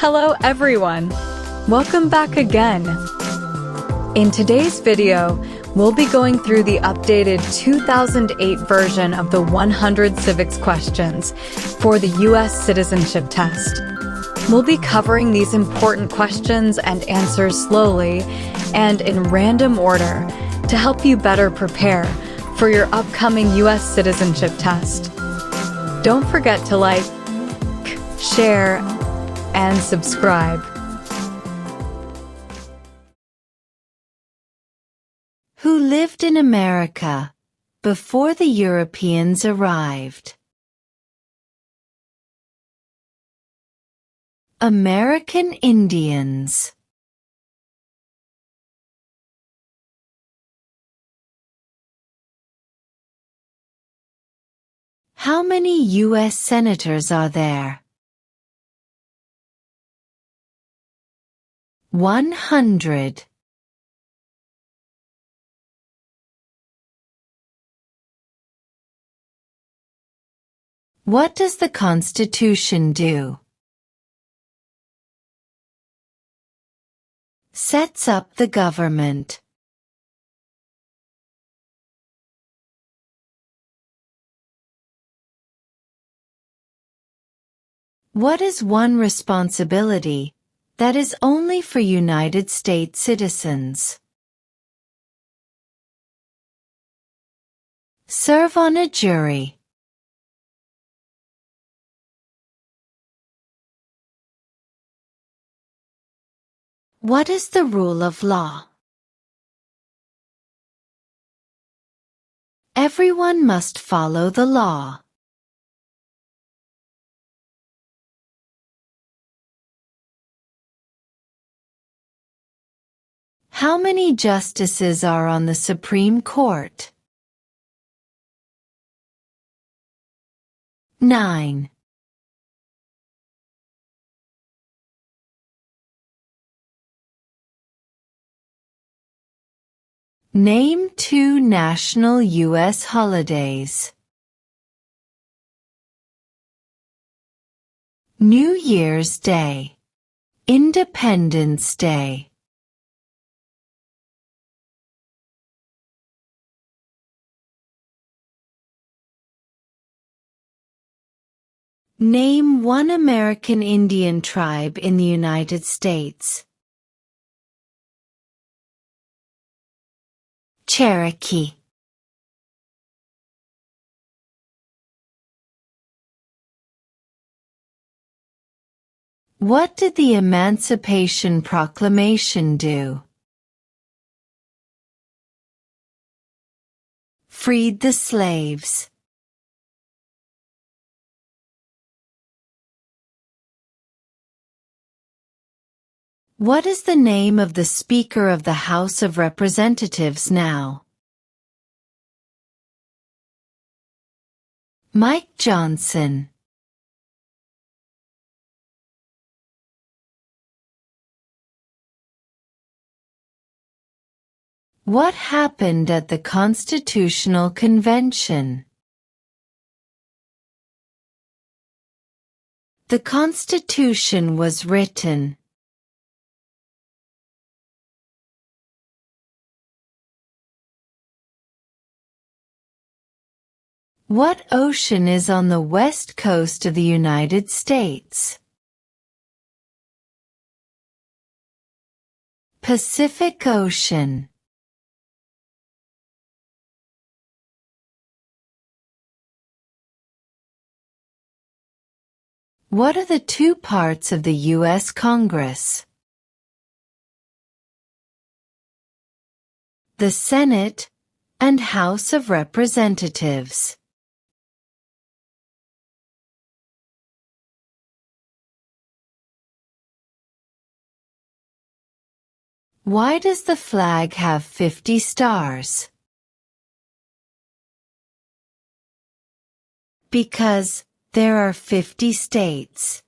Hello everyone! Welcome back again! In today's video, we'll be going through the updated 2008 version of the 100 civics questions for the U.S. citizenship test. We'll be covering these important questions and answers slowly and in random order to help you better prepare for your upcoming U.S. citizenship test. Don't forget to like, share, and subscribe. Who lived in America before the Europeans arrived? American Indians. How many U.S. senators are there? 100. What does the Constitution do? Sets up the government. What is one responsibility that is only for United States citizens? Serve on a jury. What is the rule of law? Everyone must follow the law. How many justices are on the Supreme Court? 9. Name 2 national U.S. holidays. New Year's Day. Independence Day. Name 1 American Indian tribe in the United States. Cherokee. What did the Emancipation Proclamation do? Freed the slaves. What is the name of the Speaker of the House of Representatives now? Mike Johnson. What happened at the Constitutional Convention? The Constitution was written. What ocean is on the west coast of the United States? Pacific Ocean. What are the 2 parts of the U.S. Congress? The Senate and House of Representatives. Why does the flag have 50 stars? Because there are 50 states.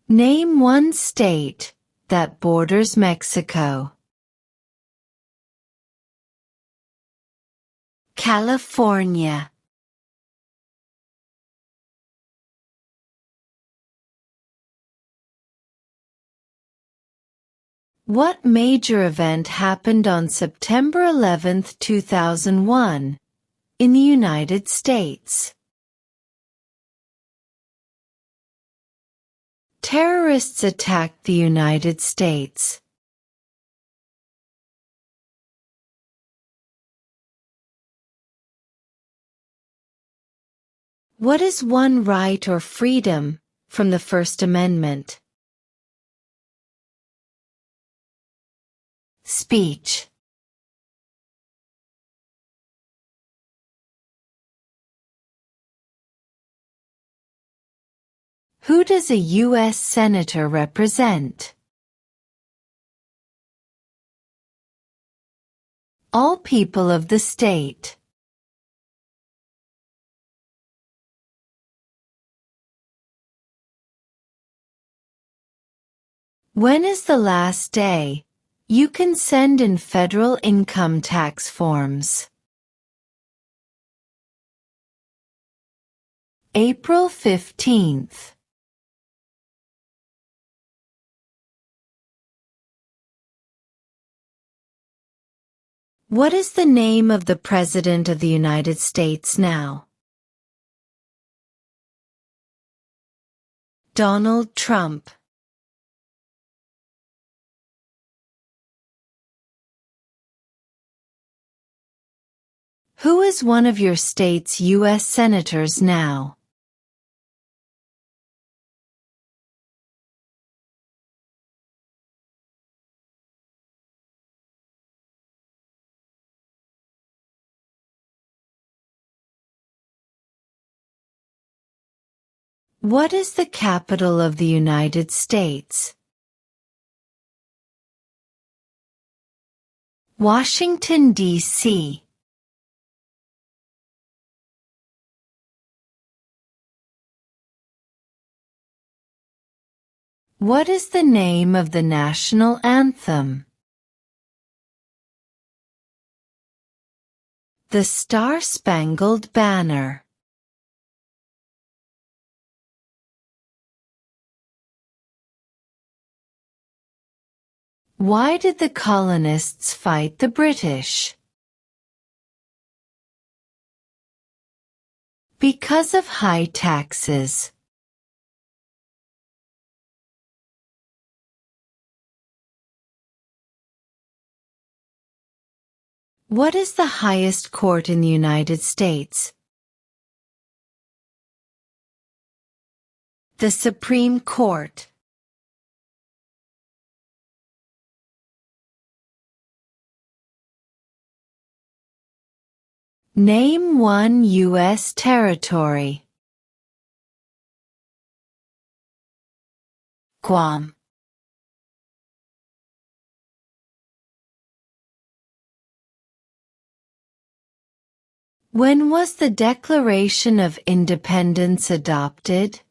Name 1 state that borders Mexico. California. What major event happened on September 11, 2001, in the United States? Terrorists attacked the United States. What is one right or freedom from the First Amendment? Speech. Who does a U.S. Senator represent? All people of the state. When is the last day you can send in federal income tax forms? April 15th. What is the name of the President of the United States now? Donald Trump. Who is one of your state's U.S. senators now? What is the capital of the United States? Washington, D.C. What is the name of the national anthem? The Star-Spangled Banner. Why did the colonists fight the British? Because of high taxes. What is the highest court in the United States? The Supreme Court. Name one U.S. territory. Guam. When was the Declaration of Independence adopted?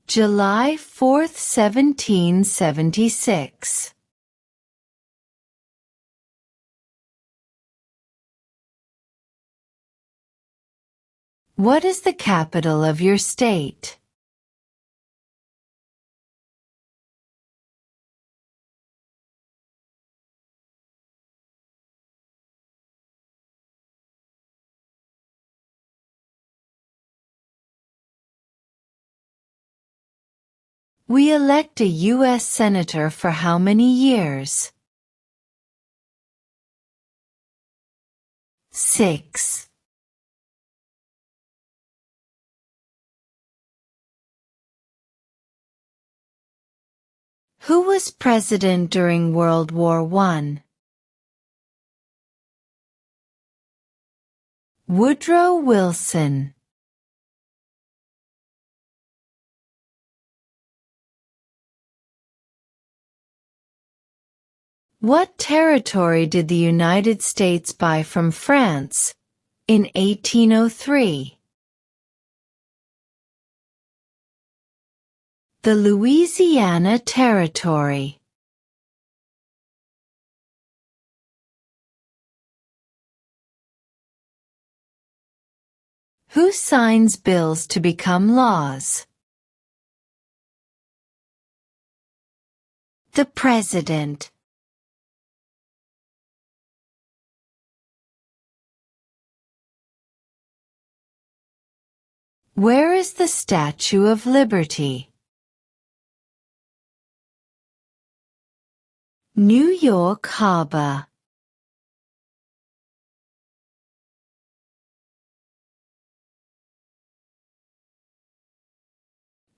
July 4, 1776. What is the capital of your state? We elect a U.S. Senator for how many years? 6. Who was president during World War I? Woodrow Wilson. What territory did the United States buy from France in 1803? The Louisiana Territory. Who signs bills to become laws? The President. Where is the Statue of Liberty? New York Harbor.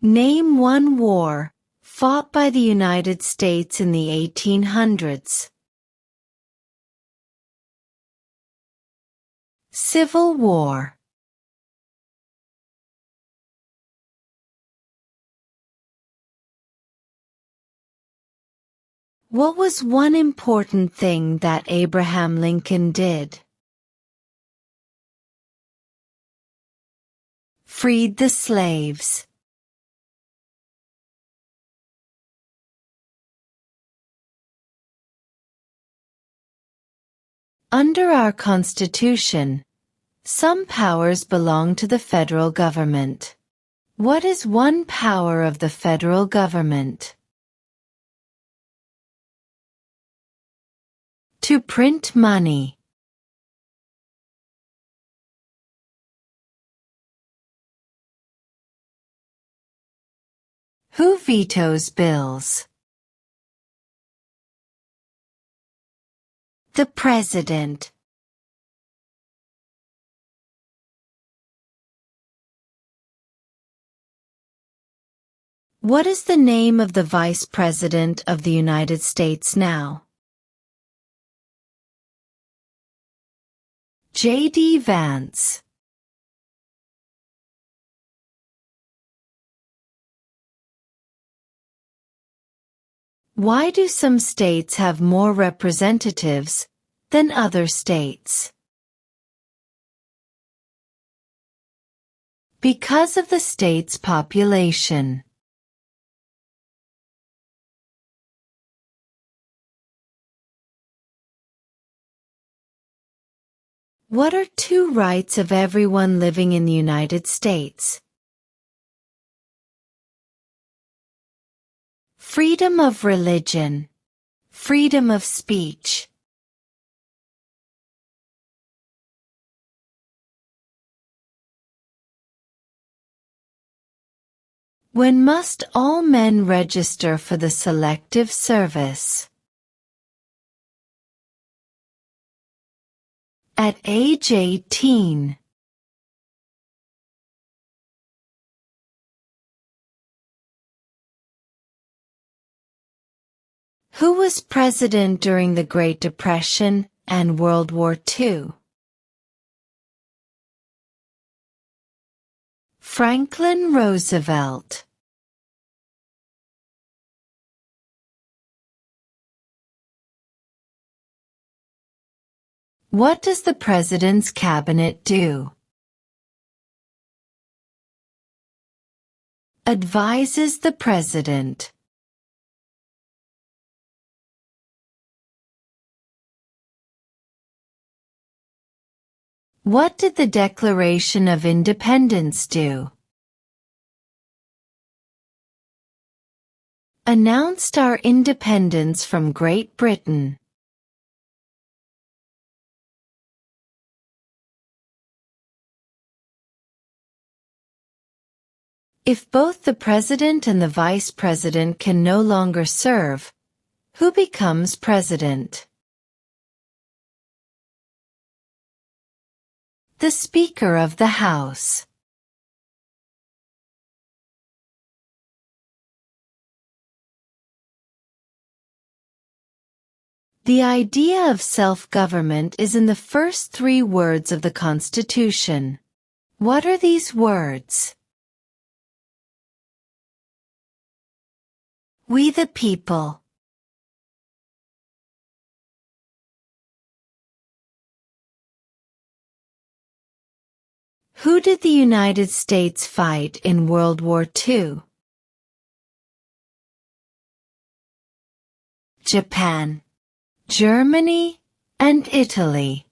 Name one war fought by the United States in the 1800s. Civil War. What was one important thing that Abraham Lincoln did? Freed the slaves. Under our Constitution, some powers belong to the federal government. What is one power of the federal government? To print money. Who vetoes bills? The President. What is the name of the Vice President of the United States now? J.D. Vance. Why do some states have more representatives than other states? Because of the state's population. What are two rights of everyone living in the United States? Freedom of religion. Freedom of speech. When must all men register for the Selective Service? At age 18. Who was president during the Great Depression and World War II? Franklin Roosevelt. What does the President's Cabinet do? Advises the President. What did the Declaration of Independence do? Announced our independence from Great Britain. If both the President and the Vice President can no longer serve, who becomes President? The Speaker of the House. The idea of self-government is in the first 3 words of the Constitution. What are these words? We the people. Who did the United States fight in World War II? Japan, Germany, and Italy.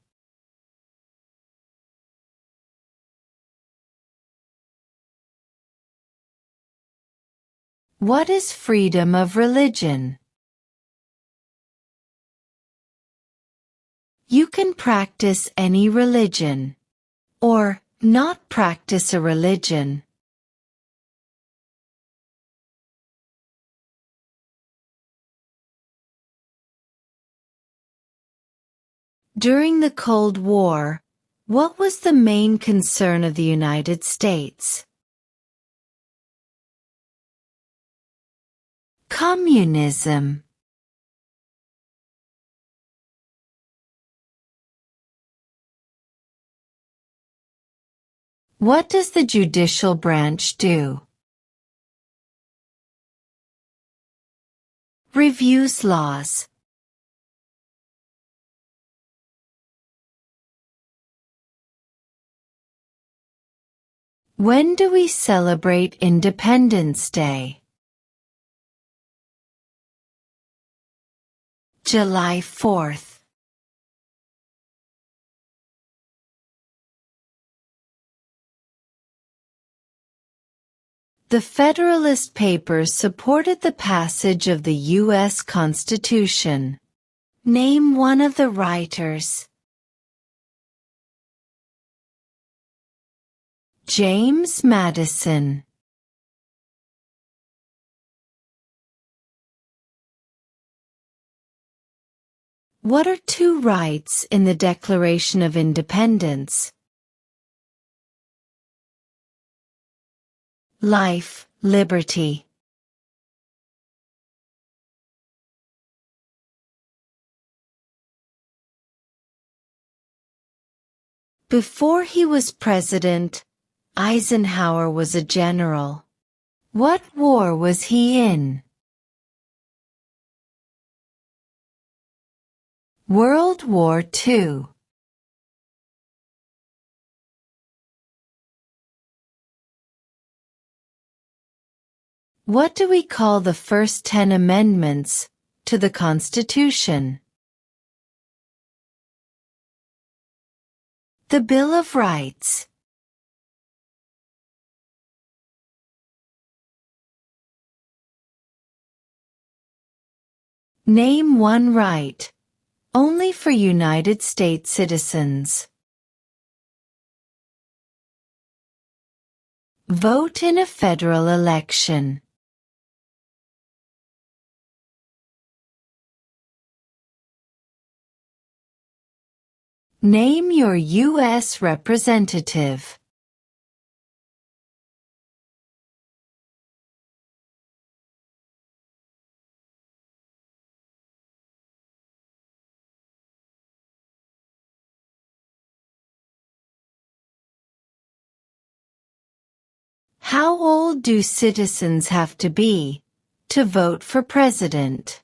What is freedom of religion? You can practice any religion, or not practice a religion. During the Cold War, what was the main concern of the United States? Communism. What does the judicial branch do? Reviews laws. When do we celebrate Independence Day? July 4th. The Federalist Papers supported the passage of the U.S. Constitution. Name one of the writers. James Madison. What are two rights in the Declaration of Independence? Life, liberty. Before he was president, Eisenhower was a general. What war was he in? World War II. What do we call the first 10 amendments to the Constitution? The Bill of Rights. Name one right, only for United States citizens. Vote in a federal election. Name your U.S. representative. How old do citizens have to be to vote for president?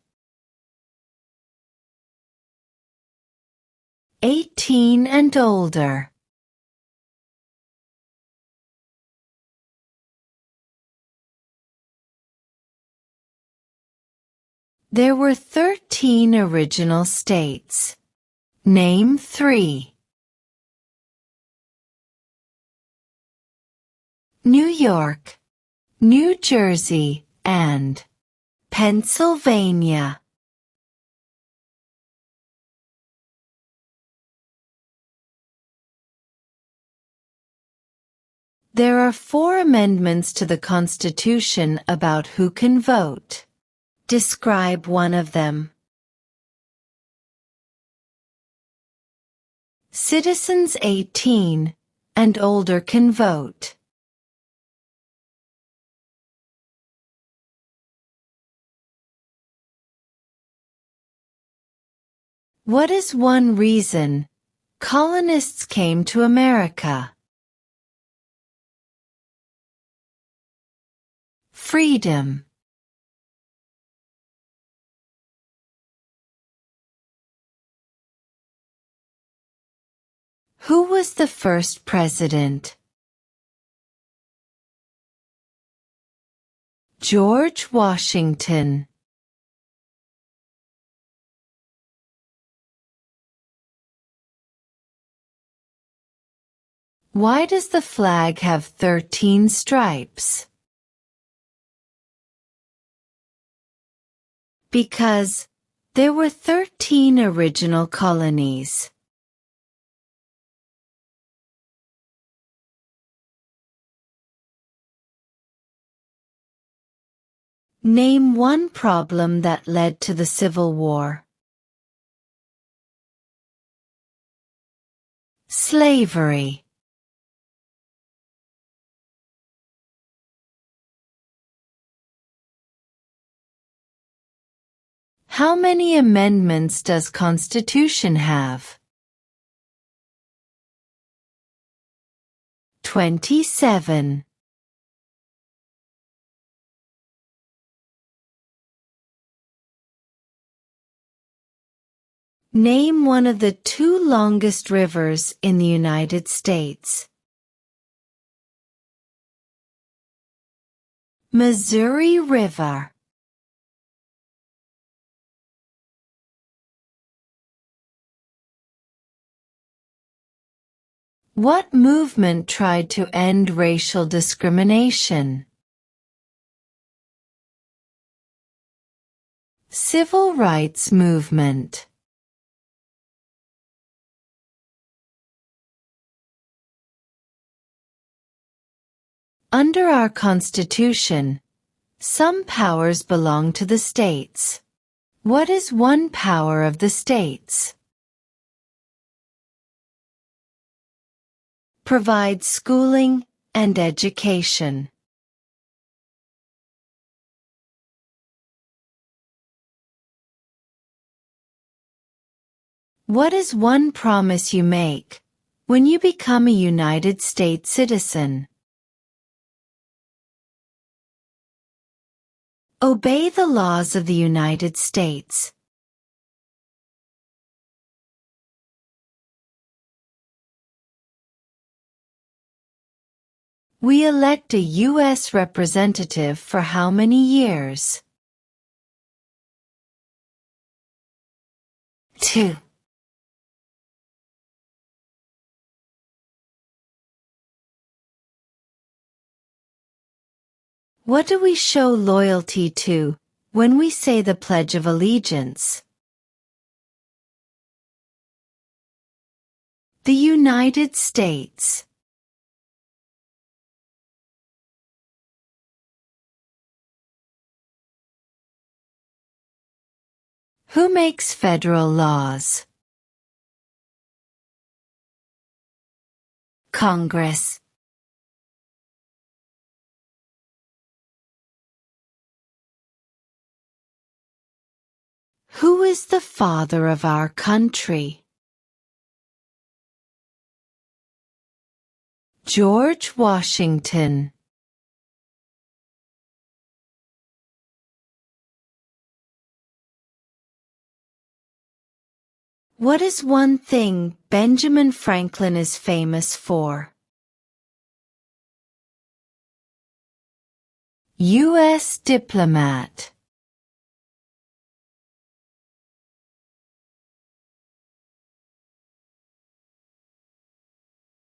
18 and older. There were 13 original states. Name 3. New York, New Jersey, and Pennsylvania. There are 4 amendments to the Constitution about who can vote. Describe one of them. Citizens 18 and older can vote. What is one reason colonists came to America? Freedom. Who was the first president? George Washington. Why does the flag have 13 stripes? Because there were 13 original colonies. Name one problem that led to the Civil War. Slavery. How many amendments does Constitution have? 27. Name one of the two longest rivers in the United States. Missouri River. What movement tried to end racial discrimination? Civil rights movement. Under our Constitution, some powers belong to the states. What is one power of the states? Provide schooling and education. What is one promise you make when you become a United States citizen? Obey the laws of the United States. We elect a U.S. representative for how many years? 2. What do we show loyalty to when we say the Pledge of Allegiance? The United States. Who makes federal laws? Congress. Who is the father of our country? George Washington. What is one thing Benjamin Franklin is famous for? U.S. diplomat.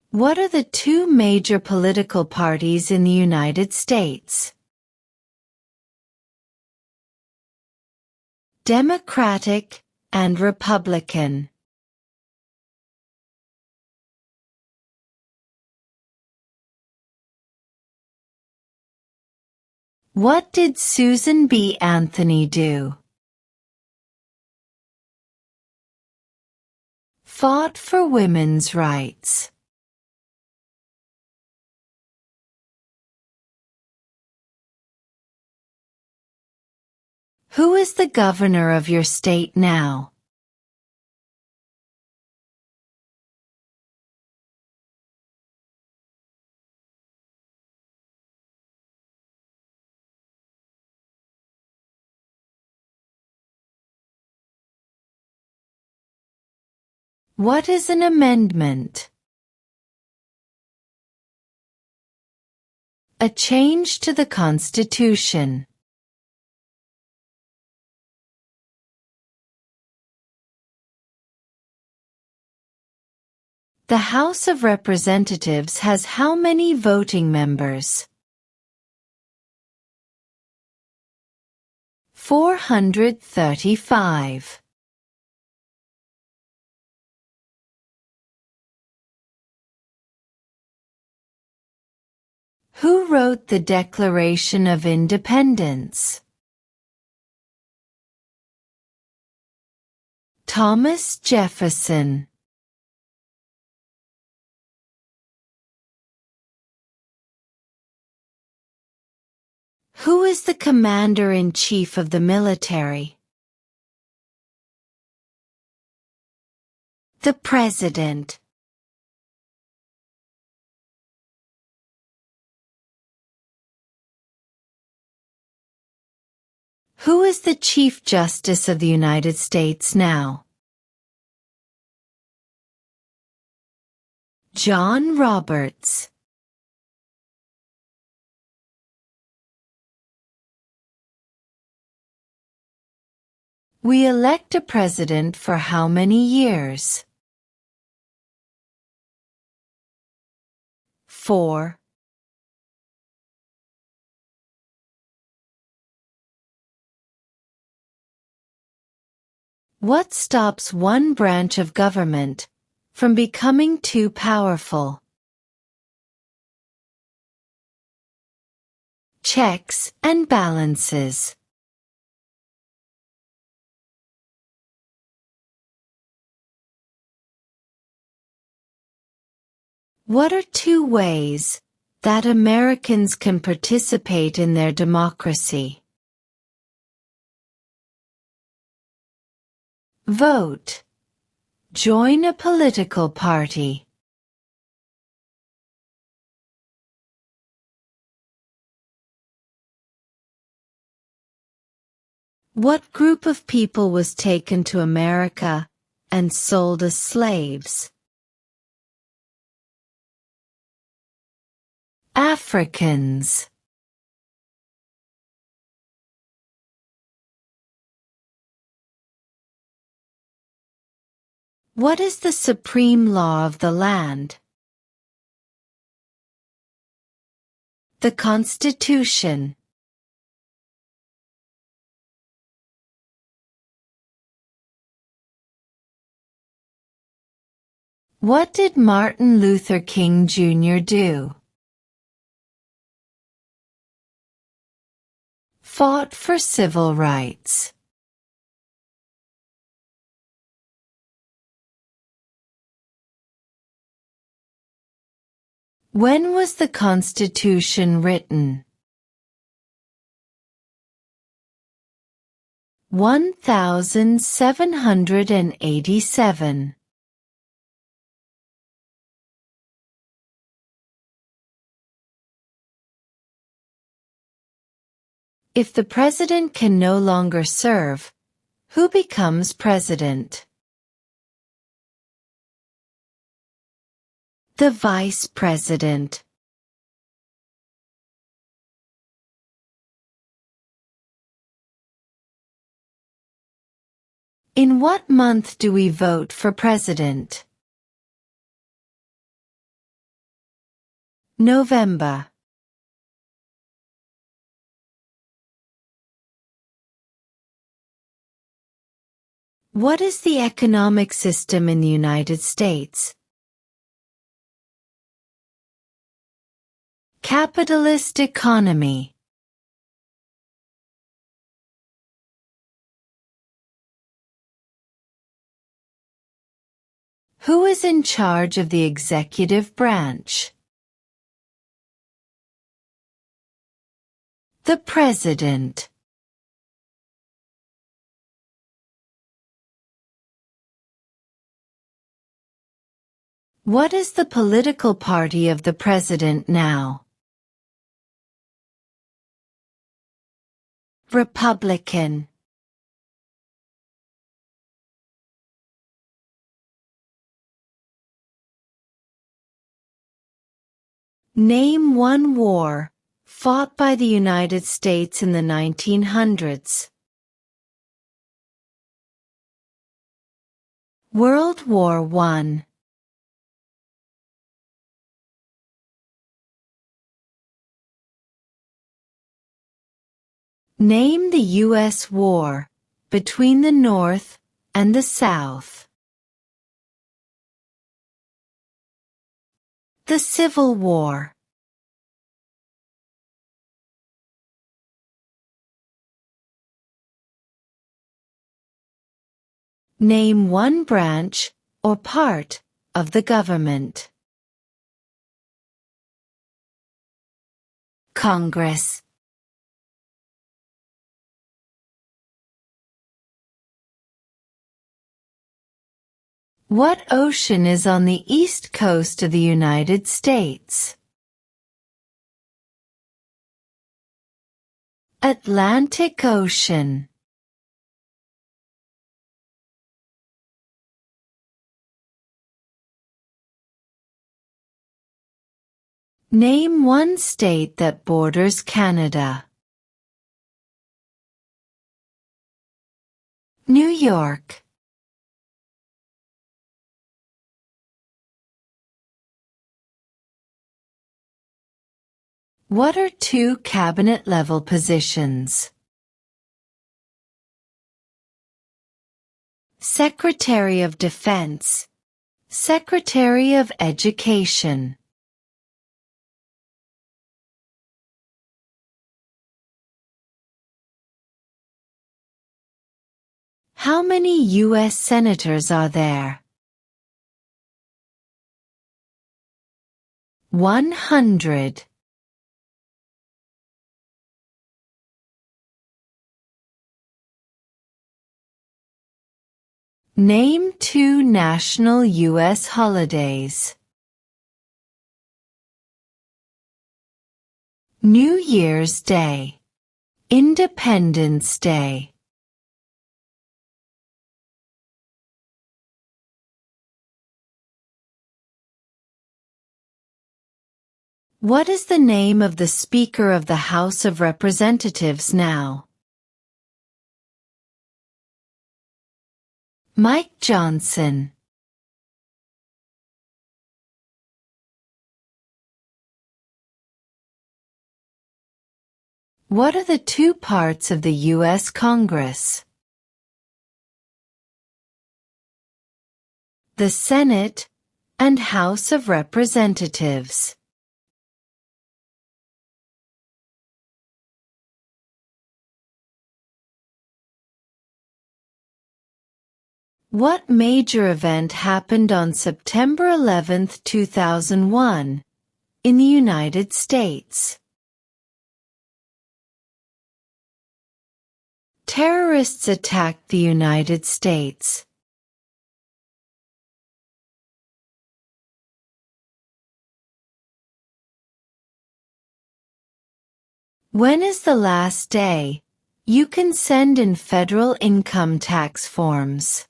What are the two major political parties in the United States? Democratic and Republican. What did Susan B. Anthony do? Fought for women's rights. Who is the governor of your state now? What is an amendment? A change to the Constitution. The House of Representatives has how many voting members? 435. Who wrote the Declaration of Independence? Thomas Jefferson. Who is the Commander-in-Chief of the military? The President. Who is the Chief Justice of the United States now? John Roberts. We elect a president for how many years? 4. What stops one branch of government from becoming too powerful? Checks and balances. What are 2 ways that Americans can participate in their democracy? Vote. Join a political party. What group of people was taken to America and sold as slaves? Africans. What is the supreme law of the land? The Constitution. What did Martin Luther King Jr. do? Fought for civil rights. When was the Constitution written? 1787. If the president can no longer serve, who becomes president? The vice president. In what month do we vote for president? November. What is the economic system in the United States? Capitalist economy. Who is in charge of the executive branch? The President. What is the political party of the President now? Republican. Name one war fought by the United States in the 1900s. World War I. Name the U.S. war between the North and the South. The Civil War. Name one branch or part of the government. Congress. What ocean is on the east coast of the United States? Atlantic Ocean. Name one state that borders Canada. New York. What are two cabinet-level positions? Secretary of Defense, Secretary of Education. How many U.S. senators are there? 100. Name two national U.S. holidays. New Year's Day, Independence Day. What is the name of the Speaker of the House of Representatives now? Mike Johnson. What are the two parts of the U.S. Congress? The Senate and House of Representatives. What major event happened on September 11, 2001, in the United States? Terrorists attacked the United States. When is the last day you can send in federal income tax forms?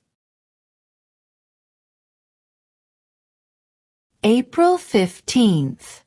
April 15th.